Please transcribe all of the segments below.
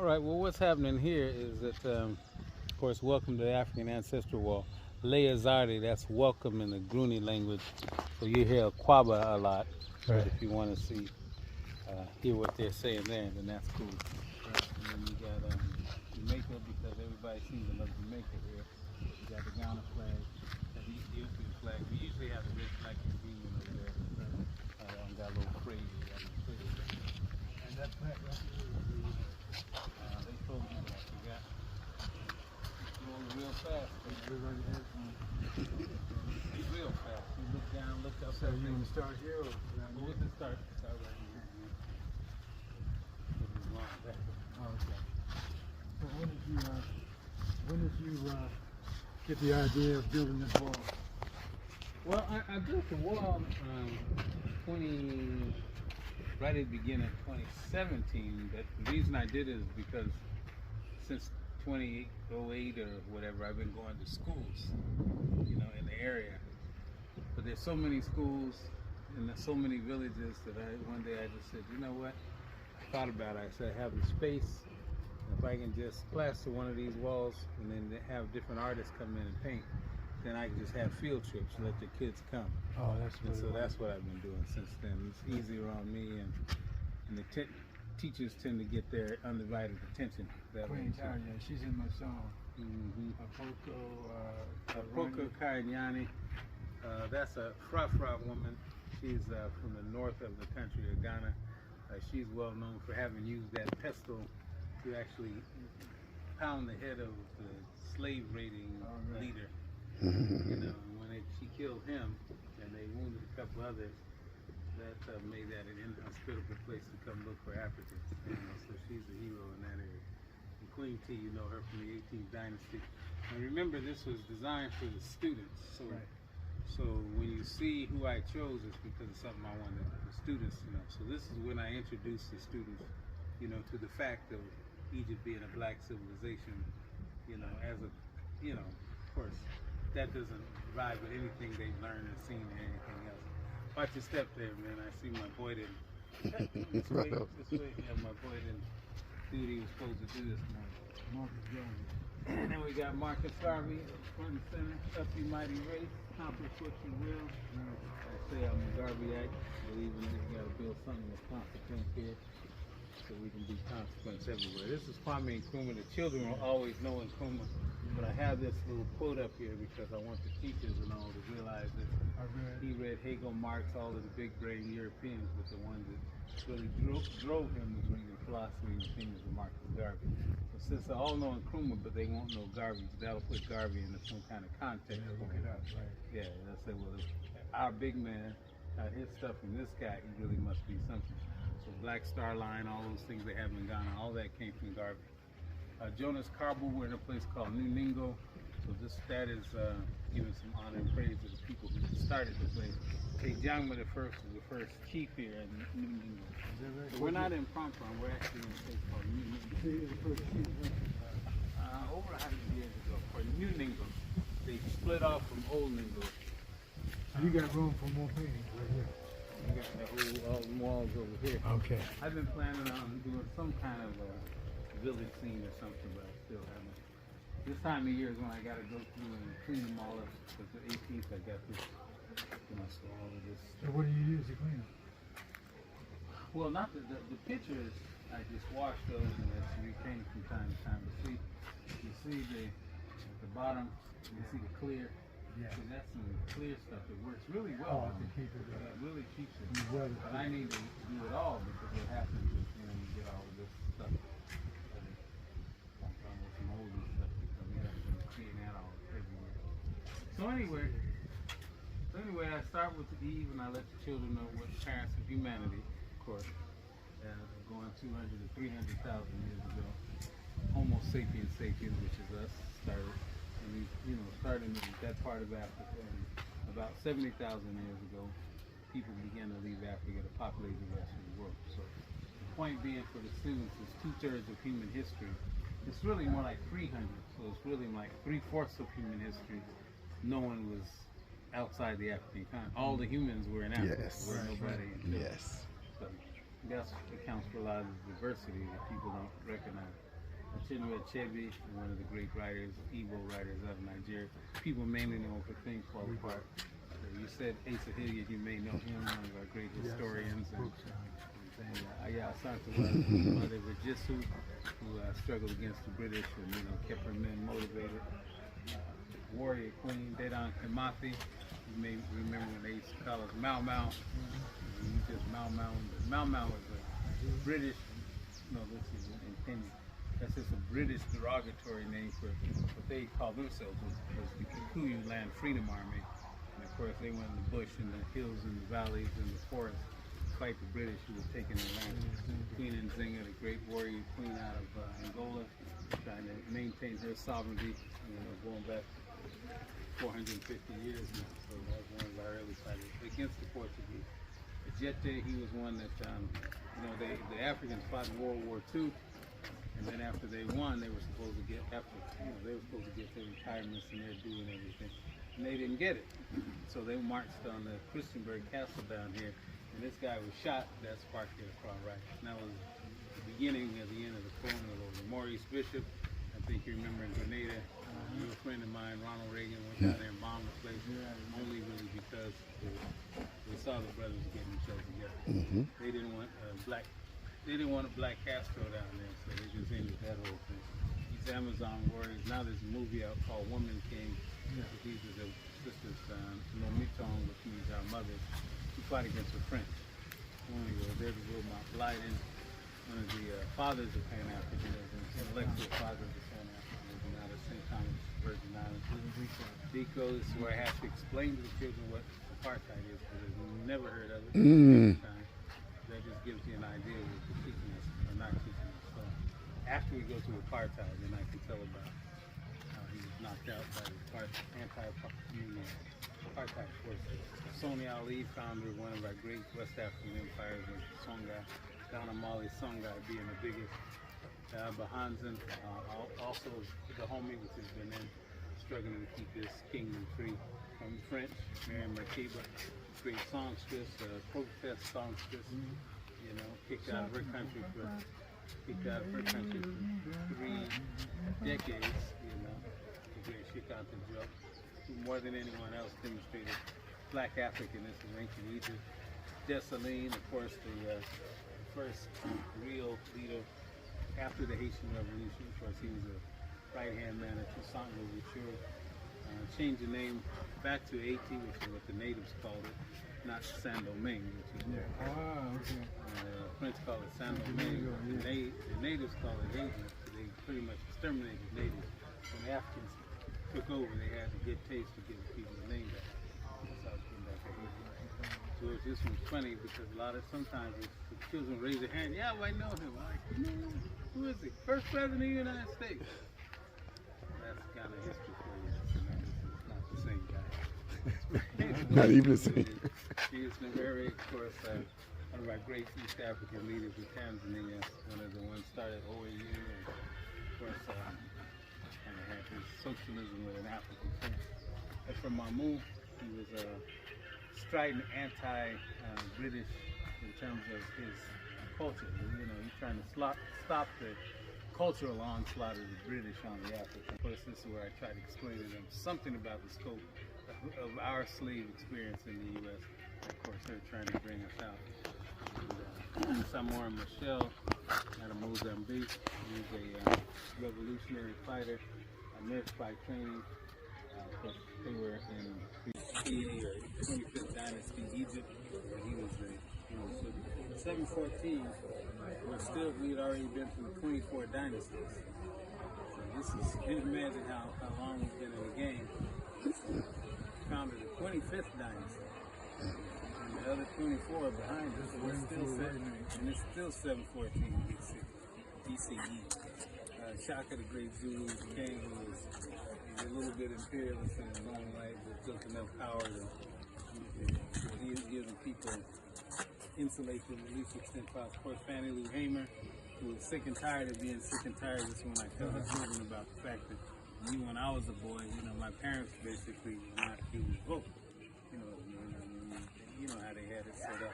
All right, well, what's happening here is that, of course, welcome to the African Ancestral Wall. Leia Zardi, that's welcome in the Gruni language. So you hear Quaba a lot. Right. But if you want to see, hear what they're saying there, then that's cool. Right. And then you got Jamaica, because everybody seems to love Jamaica here. You got the Ghana flag, the Ethiopian flag. We usually have the red, black, and green over there. Got a little crazy. And that flag right there. They told me that I forgot. It's going real fast. Everybody has one. It's real fast. You look down, look up. So you want to start here or? Well, we can start right here. Oh, okay. So when did you get the idea of building this wall? Well, I built the wall right at the beginning of 2017, but the reason I did it is because since 2008 or whatever, I've been going to schools, in the area. But there's so many schools and there's so many villages that one day I just said, you know what? I thought about it. I said, I have the space. If I can just plaster one of these walls and then have different artists come in and paint, then I can just have field trips and let the kids come. Oh, that's and so that's what I've been doing since then. It's easier on me, and the teachers tend to get their undivided attention. Queen Taria, she's in my song. Apoko Kanyani. That's a Fra woman. She's from the north of the country of Ghana. She's well known for having used that pestle to actually pound the head of the slave raiding leader. When she killed him and they wounded a couple others, that made that an inhospitable place to come look for Africans. So she's a hero in that area. And Queen T, you know her from the 18th dynasty. And remember, this was designed for the students. So when you see who I chose, it's because of something I wanted the students to know. So this is when I introduced the students, to the fact of Egypt being a black civilization, as a, of course, that doesn't vibe with anything they've learned and seen or anything else. Watch your step there, man. I see my boy didn't. This way. Yeah, my boy didn't do what he was supposed to do this morning. Marcus Garvey. And then we got Marcus Garvey, front and center, up your mighty race, accomplish what you will. I say I'm a Garveyite, believing that you got to build something with consequence here, so we can be consequence everywhere. This is Kwame Nkrumah. The children will always know Nkrumah. But I have this little quote up here because I want the teachers and all to realize that he read Hegel, Marx, all of the big brain Europeans, but the ones that really drove him was reading philosophy and opinions of Marcus Garvey. So since they all know Nkrumah, but they won't know Garvey, that'll put Garvey into some kind of context. Yeah, look it up, right? Yeah, they'll say, well, our big man got his stuff from this guy, he really must be something. So Black Star Line, all those things they have in Ghana, all that came from Garvey. Jonas Carbo, we're in a place called New Ningo. So that is giving some honor and praise to the people who started the place. Kejangma the first was the first chief here in New Ningo. So we're not in Prampram, we're actually in a place called New Ningo. Over 100 years ago, for New Ningo, they split off from Old Ningo. So you got room for more paintings right here. You got all the walls over here. Okay. I've been planning on doing some kind of village scene or something, but I still haven't. This time of year is when I got to go through and clean them all up. Because the 18th I got this, so all of this. So what do you use to clean them? Well, not the pictures. I just wash those and that's repainted from time to time. But you see at the bottom, you see the clear. Yeah. So that's some clear stuff that works really well. To keep it. It really keeps it. But I need to do it all because what happens is you get all of this stuff. So anyway, I start with the Eve and I let the children know what parents of humanity, of course, going 200 to 300,000 years ago, Homo sapiens sapiens, which is us, started. And we, started in that part of Africa. And about 70,000 years ago, people began to leave Africa to populate the rest of the world. So the point being for the students is 2/3 of human history. It's really more like 300. So it's really like 3/4 of human history. No one was outside the African continent. All the humans were in Africa. Yes. Where nobody. Yes. So that accounts for a lot of the diversity that people don't recognize. Chinua Achebe, one of the great writers, Igbo writers of Nigeria. People mainly know him for Things Fall Apart. You said Asa Hilliard, you may know him, one of our great historians. Asante was mother Vajisu, who struggled against the British and kept her men motivated. Warrior Queen Dedan Kimathi, you may remember when they used to call us Mau Mau. Just Mau Mau. Mau Mau was a British, no, this is in Kenya. That's just a British derogatory name for what they call themselves was the Kikuyu Land Freedom Army. And of course, they went in the bush, in the hills, and the valleys, and the forests to fight the British who were taking their land. Queen Nzinga, the great warrior queen out of Angola, trying to maintain her sovereignty, going back 450 years now. So that was one of our early fighters against the Portuguese. Ajete, he was one that, the Africans fought in World War II. And then after they won, they were supposed to get their retirements and their due and everything. And they didn't get it. So they marched on the Christiansburg Castle down here, and this guy was shot. That sparked their far right. And that was the beginning of the end of the colonial order. Maurice Bishop, I think you remember in Grenada, a friend of mine, Ronald Reagan, went down there and bombed the place, only really because they saw the brothers getting each other together. They didn't want a black Castro down there, so they just ended that whole thing. These Amazon warriors, now there's a movie out called Woman King. These are the sisters, Nomitong, which means our mothers, who fight against the French. They're the Wilmot Blyden, one of the fathers of Pan-Africanism, intellectual fathers of Pan-Africanism out of St. Thomas, Virgin Islands. Biko, this is where I have to explain to the children what apartheid is, because they've never heard of it. That just gives you an idea of what they're teaching us or not teaching us. So after we go to apartheid, then I can tell about how he was knocked out by the anti-apartheid forces. Sonia Ali, founder of one of our great West African empires, was Songhai. Ghana Mali Songhai being the biggest. Bahanzan, also the homie, which has been struggling to keep this kingdom free from the French. Miriam Makeba, great songstress, protest songstress, kicked out of her country for 3 decades, to get kicked out the job. Who more than anyone else demonstrated black Africanness in ancient Egypt. Dessalines, of course, the first real leader after the Haitian Revolution. Of course, he was a right-hand man of Toussaint Louverture. Changed the name back to Haiti, which is what the natives called it, not Saint-Domingue, which is French call it Saint-Domingue. The natives call it Haiti. So they pretty much exterminated natives. When the Africans took over, they had a good taste to give people the name back. That's how it came back to Haiti. So this one's funny because sometimes the children raise their hand, yeah, I know him. I'm like, no, who is he? First president of the United States. That's kind of history for you. It's not the same guy. Not even the same. Julius Nyerere, of course, one of our great East African leaders in Tanzania, one of the ones started OAU, and of course, kind of had his socialism with an African sense. As for Mahmoud, he was strident anti-British in terms of his culture. He's trying to stop the cultural onslaught of the British on the African. Of course, this is where I try to explain to them something about the scope of our slave experience in the U.S. Of course, they're trying to bring us out. Samora Machel out of Mozambique. He's a revolutionary fighter, a nurse by training. Of course, they were in the 25th dynasty Egypt, and he was so 714. We'd already been through 24 dynasties. So you can imagine how long we've been in the game. Founded the 25th dynasty. And the other 24 are behind us, and it's still 714 BCE. Shaka, the great Zulu king, who was a little bit imperialist in his own life, but took enough power to give the people insulate them at least extent possible. Of course, Fannie Lou Hamer, who was sick and tired of being sick and tired. This is when I tell the children about the fact that when I was a boy, my parents basically would not give me vote. You know how they had it set up.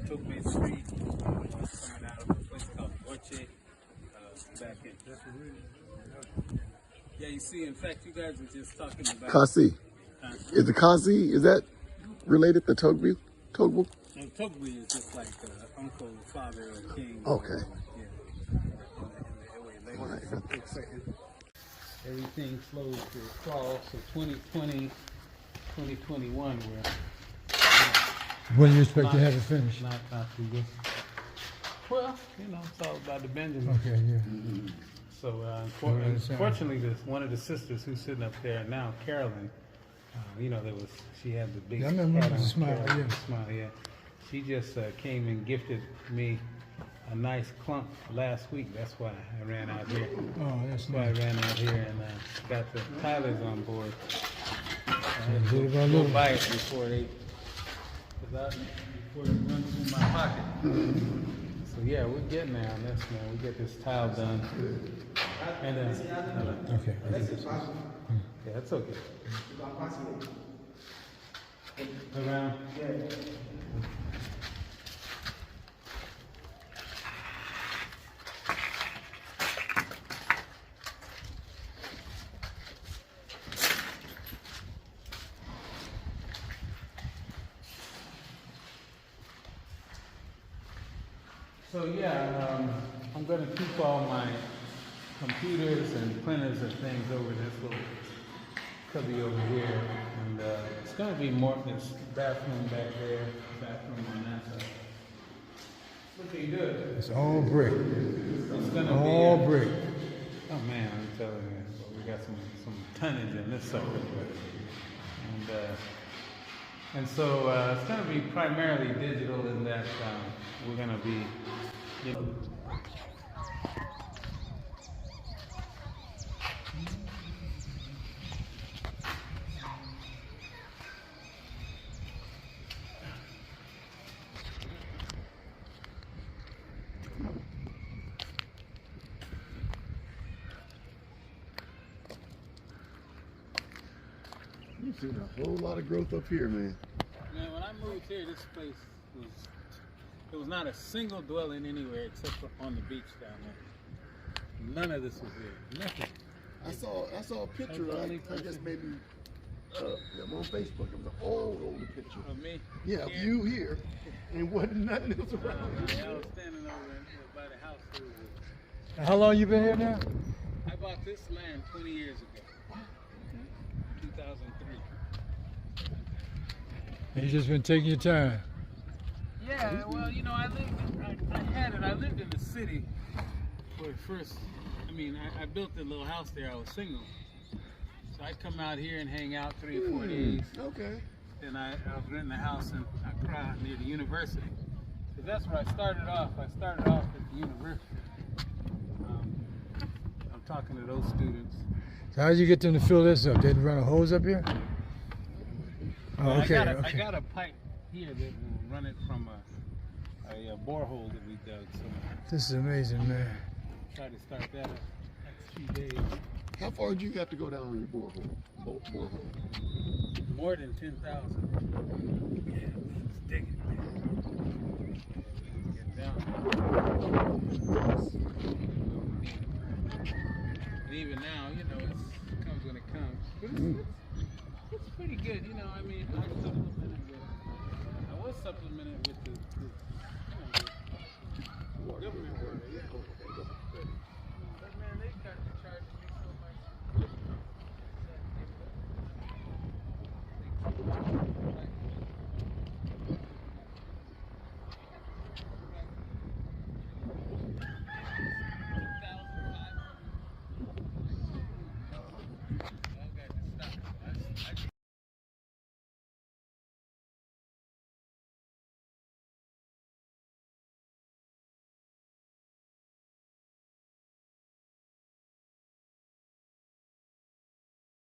Took Bay Street, coming out of a place called Orche. back in. Yeah, you see, in fact, you guys were just talking about... Kasi. Is the Kasi, is that related to Togbu? Togbu? And Togbu is just like uncle, father, or king. Okay. Everything flows to a crawl, so 2020, 2021, When do you expect to have it finished? Not too good. Well, you know, it's all about the Benjamin. Okay, yeah. So, fortunately, one of the sisters who's sitting up there now, Carolyn, you know, she had the big... Yeah, I remember hat the on, smile, Carolyn, yeah. the smile, yeah. She just came and gifted me a nice clump last week. That's why I ran out here. Oh, that's why nice. I ran out here and got the Tylers on board. Little by Go little. buy it before it runs through my pocket. So yeah, we're getting there on this, man. We get this tile done. And Okay. yeah, that's okay. Around. So yeah, I'm going to keep all my computers and printers and things over this little cubby over here, and it's going to be more this bathroom back there, bathroom on that side. Looking good. It's all brick. It's going to be all brick. Oh man, I'm telling you, we got some tonnage in this sucker, and so it's going to be primarily digital in that we're going to be. You've seen a whole lot of growth up here, man. Man, when I moved here, this place there was not a single dwelling anywhere except for on the beach down there. None of this was here. Nothing. I saw a picture, I guess maybe on Facebook. It was an older picture. Of me? Yeah, of you here. And wasn't nothing else around. I was standing over by the house. How long you been here now? I bought this land 20 years ago. 2003. And you just been taking your time. Yeah, well, you know, I lived in the city for first. I mean, I built a little house there. I was single, so I'd come out here and hang out 3 or 4 days. Okay. Then I was renting a house in Accra near the university. So that's where I started off. I started off at the university. I'm talking to those students. So how did you get them to fill this up? They run a hose up here? Oh, okay, I got a pipe here that will run it from a borehole that we dug. So This is amazing, man. try to start that next few days. How far did you have to go down on your borehole? More than 10,000. Yeah, it's digging, man. Get down. And even now, you know, it comes when it comes. But it's pretty good, you know. I mean, I was supplemented with the government work. But man, they got to charge